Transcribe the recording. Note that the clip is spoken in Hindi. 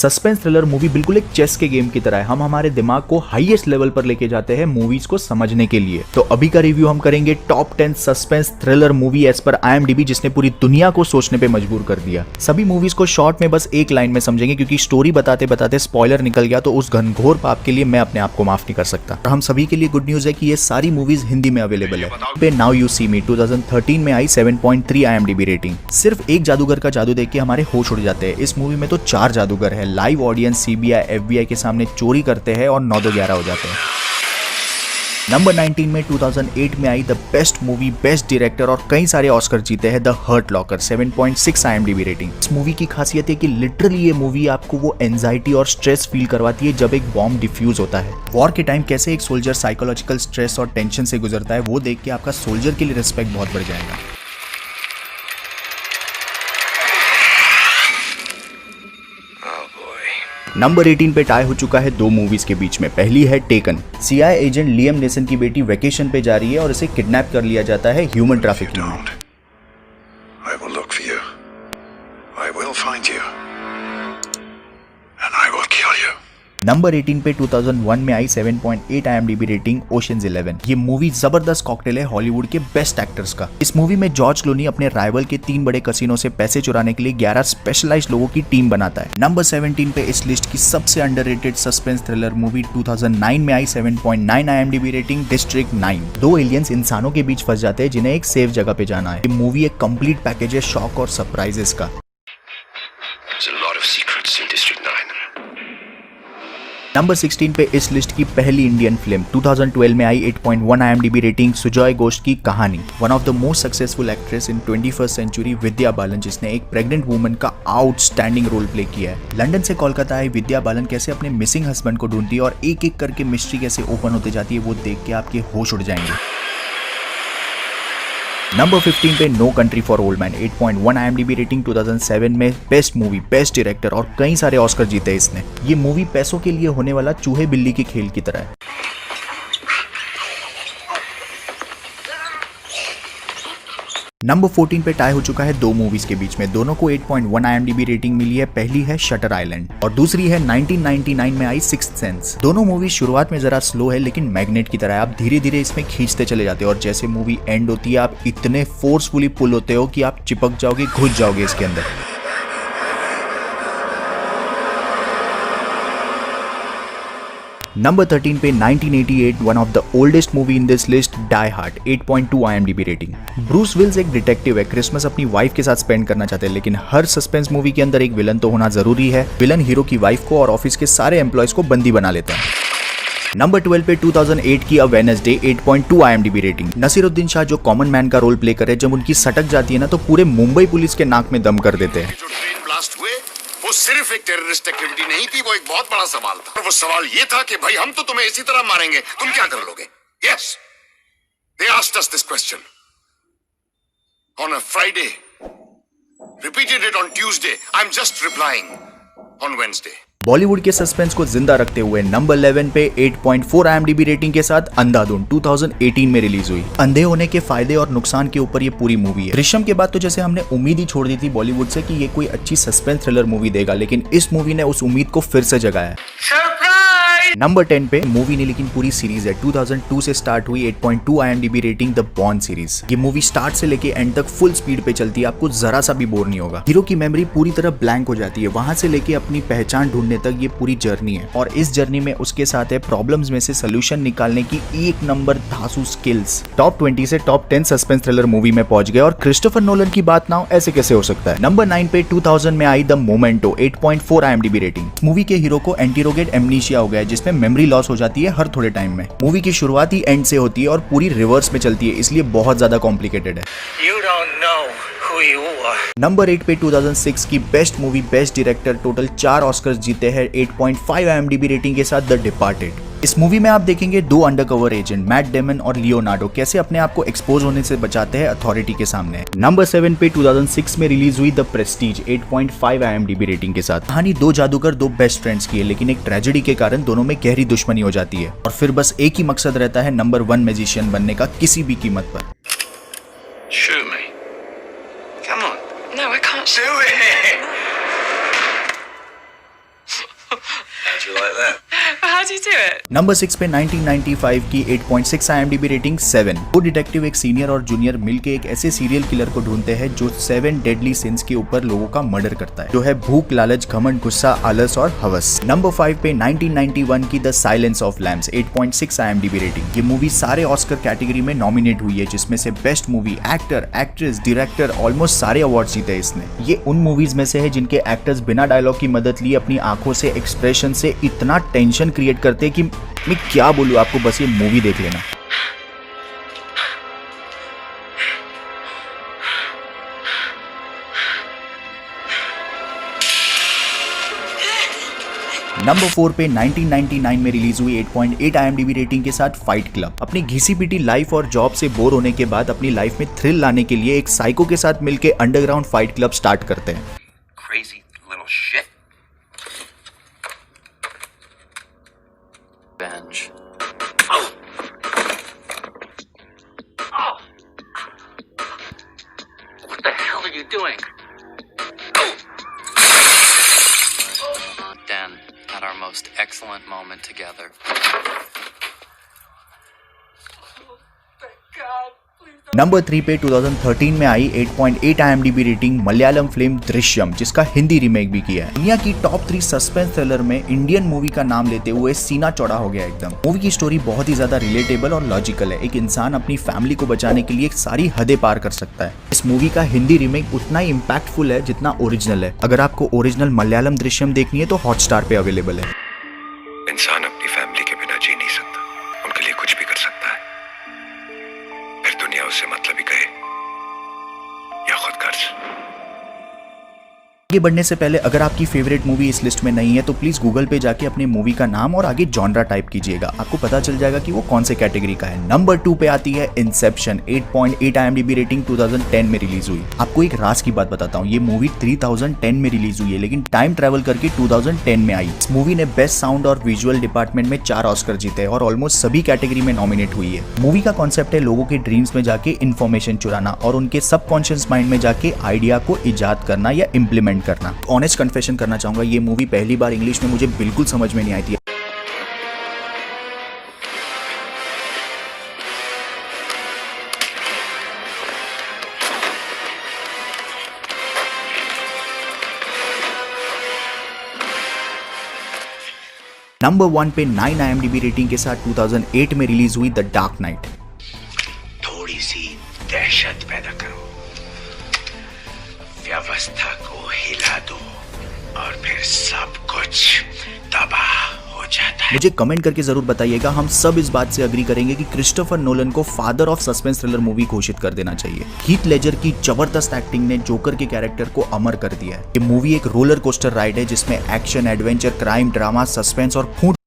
सस्पेंस थ्रिलर मूवी बिल्कुल एक चेस के गेम की तरह है। हम हमारे दिमाग को हाईएस्ट लेवल पर लेके जाते हैं मूवीज को समझने के लिए। तो अभी का रिव्यू हम करेंगे top 10 suspense thriller movie as per IMDb, जिसने पूरी दुनिया को सोचने पे मजबूर कर दिया। सभी मूवीज को शॉर्ट में बस एक लाइन में समझेंगे, क्योंकि स्टोरी बताते बताते स्पॉइलर निकल गया तो उस घनघोर पाप के लिए मैं अपने आप को माफ नहीं कर सकता। और हम सभी के लिए गुड न्यूज है कि ये सारी मूवीज हिंदी में अवेलेबल है। पे नाउ यू सी मी 2013 में आई 7.3 IMDb रेटिंग। सिर्फ एक जादूगर का जादू देख के हमारे होश उड़ जाते हैं। इस मूवी में तो 4 जादूगर है। लाइव ऑडियंस CBI FBI के सामने चोरी करते हैं और 9-11 हो जाते हैं। नंबर 19 में 2008 में आई the best movie, best director और कई सारे ऑस्कर जीते हैं, the Hurt Locker 7.6 IMDb rating. इस मूवी की खासियत है कि लिटरली ये मूवी आपको वो एंजाइटी और स्ट्रेस फील करवाती है जब एक बॉम्ब डिफ्यूज होता है। वॉर के टाइम कैसे एक सोल्जर साइकोलॉजिकल स्ट्रेस और टेंशन से गुजरता है, वो देख के आपका सोल्जर के लिए रिस्पेक्ट बहुत बढ़ जाएगा। नंबर 18 पे टाई हो चुका है 2 मूवीज के बीच में। पहली है taken. CIA agent Liam nation की बेटी वेकेशन पे जा रही है और इसे किडनैप कर लिया जाता है ह्यूमन ट्रैफिकिंग में। नंबर 18 पे 2001 में आई 7.8 IMDb रेटिंग ओशंस 11। ये मूवी जबरदस्त कॉकटेल है हॉलीवुड के बेस्ट एक्टर्स का। इस मूवी में जॉर्ज क्लूनी अपने राइवल के 3 बड़े कसिनो से पैसे चुराने के लिए 11 स्पेशलाइज्ड लोगों की टीम बनाता है। नंबर 17 पे इस लिस्ट की सबसे अंडररेटेड सस्पेंस थ्रिलर मूवी 2009 में आई 7.9 IMDb रेटिंग डिस्ट्रिक्ट 9। 2 एलियंस इंसानों के बीच फंस जाते हैं जिन्हें एक सेफ जगह पे जाना है। ये मूवी एक कंप्लीट पैकेज है शॉक और सरप्राइजेस का। नंबर 16 पे इस लिस्ट की पहली इंडियन फिल्म 2012 में आई 8.1 IMDb रेटिंग सुजॉय घोष की Kahaani. One of the most successful actress in 21st century Vidya Balan, जिसने एक प्रेग्नेंट वुमन का आउटस्टैंडिंग रोल प्ले किया है। लंदन से कोलकाता आई विद्या बालन कैसे अपने मिसिंग हस्बैंड को ढूंढती है और एक एक करके मिस्ट्री कैसे ओपन होते जाती है, वो देख के आपके होश उड़ जाएंगे। नंबर 15 पे no country for old man 8.1 IMDb rating 2007 में बेस्ट मूवी, बेस्ट डायरेक्टर और कई सारे ऑस्कर जीते इसने। ये मूवी पैसों के लिए होने वाला चूहे बिल्ली के खेल की तरह है। नंबर 14 पे टाई हो चुका है 2 मूवीज के बीच में। दोनों को 8.1 IMDb रेटिंग मिली है। पहली है शटर आइलैंड और दूसरी है 1999 में आई सिक्स्थ सेंस। दोनों मूवी शुरुआत में जरा स्लो है, लेकिन मैग्नेट की तरह आप धीरे धीरे इसमें खींचते चले जाते हो और जैसे मूवी एंड होती है आप इतने फोर्सफुली पुल होते हो कि आप चिपक जाओगे, घुस जाओगे इसके अंदर। नंबर 13 पे 1988 one of the oldest movie in this list die hard 8.2 IMDb rating. Bruce Willis एक डिटेक्टिव है। क्रिसमस अपनी वाइफ के साथ स्पेंड करना चाहते हैं, लेकिन हर सस्पेंस मूवी के अंदर एक विलन तो होना जरूरी है। विलन हीरो की वाइफ को और ऑफिस के सारे एम्प्लॉयज को बंदी बना लेता है। नंबर 12 पे 2008 की a Wednesday 8.2 IMDb rating. Naseeruddin Shah जो कॉमन मैन का रोल प्ले करे, जब उनकी सटक जाती है ना तो पूरे मुंबई पुलिस के नाक में दम कर देते हैं। वो सिर्फ एक टेररिस्ट एक्टिविटी नहीं थी, वो एक बहुत बड़ा सवाल था। और वो सवाल ये था कि भाई हम तो तुम्हें इसी तरह मारेंगे, तुम क्या कर लोगे? Yes, they asked us this question on a Friday, repeated it on Tuesday, I am just replying on Wednesday. Bollywood के सस्पेंस को जिंदा रखते हुए नंबर 11 पे 8.4 IMDb रेटिंग के साथ अंधाधुन 2018 में रिलीज हुई। अंधे होने के फायदे और नुकसान के ऊपर ये पूरी मूवी है। दृश्यम के बाद तो जैसे हमने उम्मीद ही छोड़ दी थी बॉलीवुड से कि ये कोई अच्छी सस्पेंस थ्रिलर मूवी देगा, लेकिन इस मूवी ने उस उम्मीद को फिर से जगाया। नंबर 10 पे मूवी नहीं लेकिन पूरी सीरीज है। 2002 से स्टार्ट हुई 8.2 IMDb rating the born series. ये मूवी स्टार्ट से लेके एंड तक फुल स्पीड पे चलती है, आपको जरा सा भी बोर नहीं होगा। हीरो की मेमोरी पूरी तरह ब्लैंक हो जाती है, वहां से लेके अपनी पहचान ढूंढने तक ये पूरी जर्नी है। और इस जर्नी में उसके साथ है प्रॉब्लम्स में से सोल्यूशन निकालने की एक नंबर धांसू स्किल्स। टॉप 20 से टॉप 10 सस्पेंस थ्रिलर मूवी में पहुंच गए और क्रिस्टोफर नोलन की बात ना हो, ऐसे कैसे हो सकता है। नंबर 9 पे 2000 में आई the Memento 8.4 IMDb rating. Movie के हीरो को एंटीरोगेट एमनीशिया हो गया है, जिसमें मेमोरी लॉस हो जाती है हर थोड़े टाइम में। मूवी की शुरुआत ही एंड से होती है और पूरी रिवर्स में चलती है, इसलिए बहुत ज्यादा कॉम्प्लिकेटेड है। नंबर 8 पे 2006 की best movie, best director, total 4 Oscars जीते हैं 8.5 IMDb रेटिंग के साथ द डिपार्टेड। इस मूवी में आप देखेंगे 2 अंडरकवर एजेंट मैट डेमन और लियोनार्डो कैसे अपने आप को एक्सपोज होने से बचाते हैं अथॉरिटी के सामने। नंबर 7 पे 2006 में रिलीज हुई द प्रेस्टीज 8.5 IMDb रेटिंग के साथ। कहानी 2 जादूगर 2 बेस्ट फ्रेंड्स की है, लेकिन एक ट्रेजेडी के कारण दोनों में गहरी दुश्मनी हो जाती है और फिर बस एक ही मकसद रहता है नंबर 1 मैजिशियन बनने का किसी भी कीमत पर। How'd you like that? How'd you do it? Number 6 पे 1995 की 8.6 IMDb रेटिंग 7। वो डिटेक्टिव एक सीनियर और जूनियर मिलके एक ऐसे सीरियल किलर को ढूंढते हैं जो 7 डेडली सिंस के ऊपर लोगों का मर्डर करता है, जो है भूख, लालच, घमंड, गुस्सा, आलस और हवस। नंबर 5 पे 1991 की the silence of lambs 8.6 IMDb rating. ये मूवी सारे ऑस्कर कैटेगरी में नॉमिनेट हुई है, जिसमें से best movie, actor, actress, director almost सारे अवार्ड जीते इसने। ये उन मूवीज में से है जिनके एक्टर्स बिना डायलॉग की मदद लिए अपनी आंखों से, एक्सप्रेशन से इतना टेंशन क्रिएट करते हैं कि मैं क्या बोलूं आपको, बस ये मूवी देख लेना। नंबर 4 पे 1999 में रिलीज हुई 8.8 IMDb रेटिंग के साथ फाइट क्लब। अपनी घिसी पिटी लाइफ और जॉब से बोर होने के बाद अपनी लाइफ में थ्रिल लाने के लिए एक साइको के साथ मिलके अंडरग्राउंड फाइट क्लब स्टार्ट करते हैं। Crazy little shit. Bench. What the hell are you doing? Dan had our most excellent moment together. Number 3 पे 2013 में आई 8.8 IMDb rating Malayalam film Drishyam, जिसका हिंदी रीमेक भी किया है। दुनिया की टॉप 3 सस्पेंस थ्रिलर में इंडियन मूवी का नाम लेते हुए सीना चौड़ा हो गया एकदम। मूवी की स्टोरी बहुत ही ज्यादा रिलेटेबल और लॉजिकल है। एक इंसान अपनी फैमिली को बचाने के लिए सारी हदें पार कर सकता है। इस मूवी का हिंदी रीमेक उतना ही इम्पैक्टफुल है जितना ओरिजिनल है। अगर आपको ओरिजिनल मलयालम दृश्यम देखनी है तो हॉटस्टार पे अवेलेबल है। इंसान अपनी फैमिली के बिना जी नहीं सकता, उनके लिए कुछ भी कर सकता है, फिर दुनिया उससे मतलब ही करे या खुद कर्ज। आगे बढ़ने से पहले अगर आपकी फेवरेट मूवी इस लिस्ट में नहीं है तो प्लीज गूगल पे जाके अपने मूवी का नाम और आगे जॉनरा टाइप कीजिएगा, आपको पता चल जाएगा कि वो कौन से कैटेगरी का है। नंबर 2 पे आती है इंसेप्शन 8.8 IMDb रेटिंग 2010 में रिलीज हुई। आपको एक राज की बात बताता हूँ, ये मूवी 3010 में रिलीज हुई है लेकिन टाइम ट्रेवल करके 2010 में आई। इस मूवी ने बेस्ट साउंड और विजुअल डिपार्टमेंट में 4 ऑस्कर जीते और ऑलमोस्ट सभी कैटेगरी में नॉमिनेट हुई है। मूवी का कॉन्सेप्ट है लोगों के ड्रीम्स में जाके इन्फॉर्मेशन चुराना और उनके सबकॉन्शियस माइंड में जाके आइडिया को इजाद करना या इम्प्लीमेंट करना। ऑनेस्ट कन्फेशन करना चाहूंगा, ये मूवी पहली बार इंग्लिश में मुझे बिल्कुल समझ में नहीं आई थी। नंबर 1 पे 9 IMDb रेटिंग के साथ 2008 में रिलीज हुई द डार्क नाइट। थोड़ी सी दहशत पैदा करो, व्यवस्था को हिला दो और फिर सब कुछ तबाह हो जाता है। मुझे कमेंट करके जरूर बताइएगा, हम सब इस बात से अग्री करेंगे कि क्रिस्टोफर नोलन को father of suspense thriller movie घोषित कर देना चाहिए। हीथ लेजर की जबरदस्त एक्टिंग ने जोकर के कैरेक्टर को अमर कर दिया है। ये मूवी एक रोलर कोस्टर राइड है जिसमें action, adventure, crime, drama, suspense और खूंट